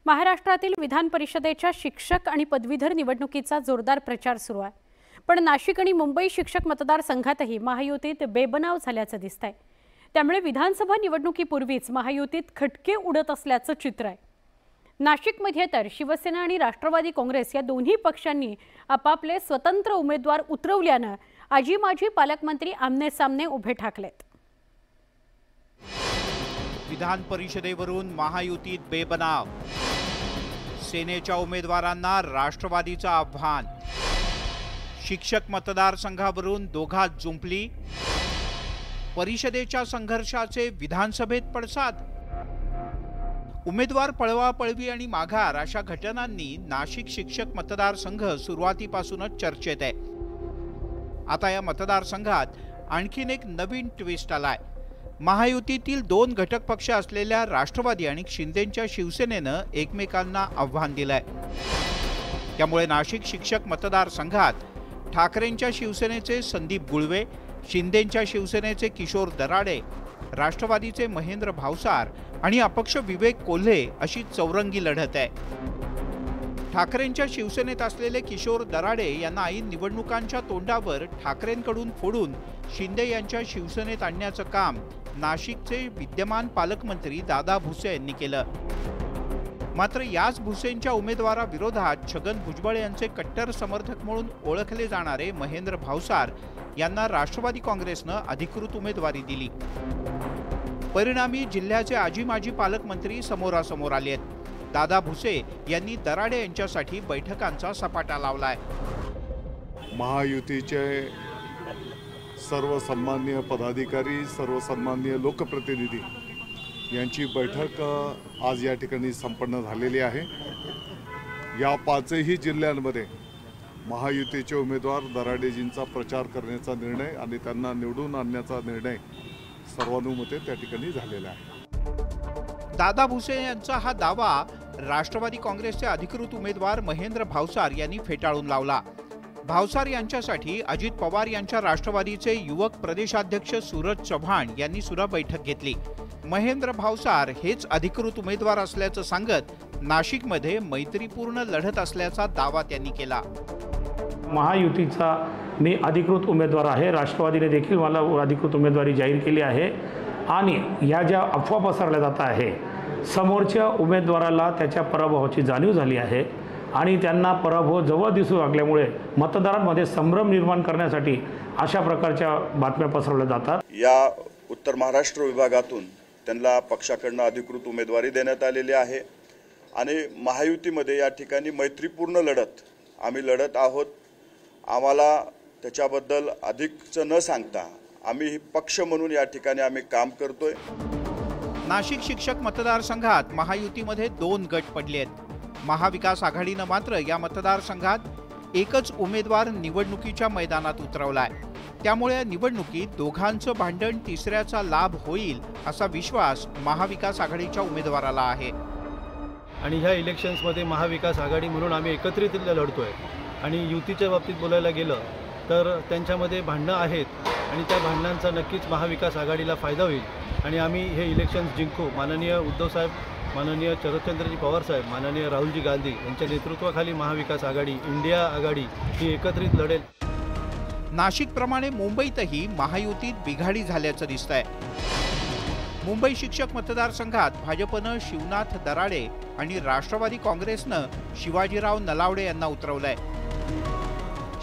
महाराष्ट्रातील विधान परिषदेच्या शिक्षक आणि पदवीधर निवडणुकीचा जोरदार प्रचार सुरू आहे। पण नाशिक आणि मुंबई शिक्षक मतदारसंघातही महायुतीत बेबनाव झाल्याचं दिसतंय। त्यामुळे विधानसभा निवडणुकीपूर्वीच महायुतीत खटके उडत असल्याचं चित्र आहे। नाशिकमध्ये तर शिवसेना आणि राष्ट्रवादी काँग्रेस या दोन्ही पक्षांनी आपापले स्वतंत्र उमेदवार उतरवल्यानं आजी माजी पालकमंत्री आमने-सामने उभे ठाकलेत। विधान परिषदेवरून महायुतीत बेबनाव, सेनेच्या उमेदवारांना राष्ट्रवादीचं आव्हान, शिक्षक मतदारसंघावरून दोघात जुंपली, परिषदेच्या संघर्षाचे विधानसभेत पडसाद। उमेदवार पळवापळवी आणि माघार अशा घटनांनी नाशिक शिक्षक मतदारसंघ सुरुवातीपासूनच चर्चेत आहे। आता या मतदारसंघात आणखीन एक नवीन ट्विस्ट आलाय। महायुतीतील दोन घटक पक्ष असलेल्या राष्ट्रवादी आणि शिंदेंच्या शिवसेनेनं एकमेकांना आव्हान दिलंय। त्यामुळे नाशिक शिक्षक मतदारसंघात ठाकरेंच्या शिवसेनेचे संदीप गुळवे, शिंदेंच्या शिवसेनेचे किशोर दराडे, राष्ट्रवादीचे महेंद्र भावसार आणि अपक्ष विवेक कोल्हे अशी चौरंगी लढत आहे। ठाकरेंच्या शिवसेनेत असलेले किशोर दराडे यांना ऐन निवडणुकांच्या तोंडावर ठाकरेंकडून फोडून शिंदे यांच्या शिवसेनेत आणण्याचं काम नाशिकचे विद्यमान पालकमंत्री दादा भुसे यांनी केलं। मात्र याच भुसेंच्या उमेदवाराविरोधात छगन भुजबळ यांचे कट्टर समर्थक म्हणून ओळखले जाणारे महेंद्र भावसार यांना राष्ट्रवादी काँग्रेसनं अधिकृत उमेदवारी दिली। परिणामी जिल्ह्याचे आजी माजी पालकमंत्री समोरासमोर आलेत। दादा भुसे यांनी दराडे यांच्यासाठी बैठकांचा सपाटा लावलाय। महायुतीचे सर्व सन्माननीय पदाधिकारी, सर्व सन्माननीय लोकप्रतिनिधी यांची बैठक आज या ठिकाणी संपन्न झालेली आहे। या पाचही जिल्ह्यांमध्ये महायुतीचे उमेदवार दराडेजींचा प्रचार करण्याचा निर्णय आणि त्यांना निवडून आणण्याचा निर्णय सर्वानुमते त्या ठिकाणी झालेला आहे। दादा भुसे यांचा हा दावा राष्ट्रवादी काँग्रेसचे अधिकृत उमेदवार महेंद्र भावसार यांनी फेटाळून लावला। भावसार यांच्यासाठी अजित पवार यांच्या राष्ट्रवादीचे युवक प्रदेशाध्यक्ष सूरज चव्हाण यांनी सुद्धा बैठक घेतली। महेंद्र भावसार हेच अधिकृत उमेदवार असल्याचं सांगत नाशिकमध्ये मैत्रीपूर्ण लढत असल्याचा दावा त्यांनी केला। महायुतीचा मी अधिकृत उमेदवार आहे, राष्ट्रवादीने देखील मला अधिकृत उमेदवारी जाहीर केली आहे आणि या ज्या अफवा पसरल्या जात आहे, समोरच्या उमेदवाराला त्याच्या पराभवाची जाणीव झाली आहे आणि त्यांना पराभव जवळ दिसू लागल्यामुळे मतदारांमध्ये संभ्रम निर्माण करण्यासाठी अशा प्रकारच्या बातम्या पसरवल्या जातात। या उत्तर महाराष्ट्र विभागातून त्यांना पक्षाकडून अधिकृत उमेदवारी देण्यात आलेली आहे आणि महायुतीमध्ये या ठिकाणी मैत्रीपूर्ण लढत आम्ही लढत आहोत। आम्हाला त्याच्याबद्दल अधिकचं न सांगता आम्ही पक्ष म्हणून या ठिकाणी आम्ही काम करतोय। नाशिक शिक्षक मतदारसंघात महायुतीमध्ये दोन गट पडलेत। महाविकास आघाडीनं मात्र या मतदारसंघात एकच उमेदवार निवडणुकीच्या मैदानात उतरवलाय। त्यामुळे या निवडणुकीत दोघांचं भांडण तिसऱ्याचा लाभ होईल असा विश्वास महाविकास आघाडीच्या उमेदवाराला आहे। आणि ह्या इलेक्शन्समध्ये महाविकास आघाडी म्हणून आम्ही एकत्रितरित्या लढतोय आणि युतीच्या बाबतीत बोलायला गेलं तर त्यांच्यामध्ये भांडणं आहेत आणि त्या भांडणांचा नक्कीच महाविकास आघाडीला फायदा होईल आणि आम्ही हे इलेक्शन्स जिंकू। माननीय उद्धव साहेब, माननीय शरदचंद्रजी पवार साहेब, माननीय राहुलजी गांधी यांच्या नेतृत्वाखाली महाविकास आघाडी, इंडिया आघाडी ही एकत्रित लढेल। नाशिकप्रमाणे मुंबईतही महायुतीत बिघाडी झाल्याचं दिसतंय। मुंबई शिक्षक मतदारसंघात भाजपनं शिवनाथ दराडे आणि राष्ट्रवादी काँग्रेसनं शिवाजीराव नलावडे यांना उतरवलंय।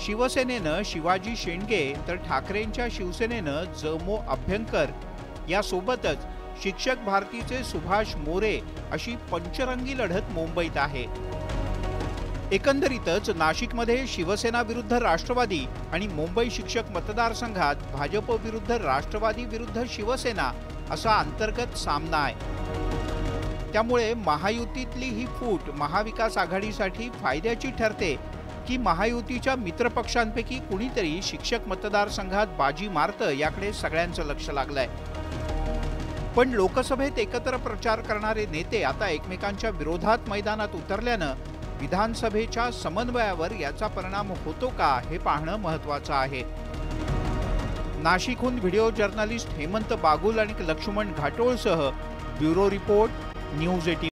शिवसेनेनं शिवाजी शेंडगे तर ठाकरेंच्या शिवसेनेनं जमो अभ्यंकर यासोबतच शिक्षक भारतीचे सुभाष मोरे अशी पंचरंगी लढत मुंबईत आहे। एकंदरीतच नाशिकमध्ये शिवसेना विरुद्ध राष्ट्रवादी आणि मुंबई शिक्षक मतदारसंघात भाजप विरुद्ध राष्ट्रवादी विरुद्ध शिवसेना असा अंतर्गत सामना आहे। त्यामुळे महायुतीतली ही फूट महाविकास आघाडीसाठी फायद्याची ठरते की महायुतीच्या मित्रपक्षांपैकी कुणीतरी शिक्षक मतदारसंघात बाजी मारतं याकडे सगळ्यांचं लक्ष लागलंय। पण लोकसभेत एकत्र प्रचार करणारे नेते आता एकमेकांच्या विरोधात मैदानात उतरल्यानं विधानसभेच्या समन्वयावर याचा परिणाम होतो का हे पाहणं महत्त्वाचं आहे। नाशिकहून व्हिडिओ जर्नलिस्ट हेमंत बागुल आणि लक्ष्मण घाटोळसह ब्युरो रिपोर्ट न्यूज 18।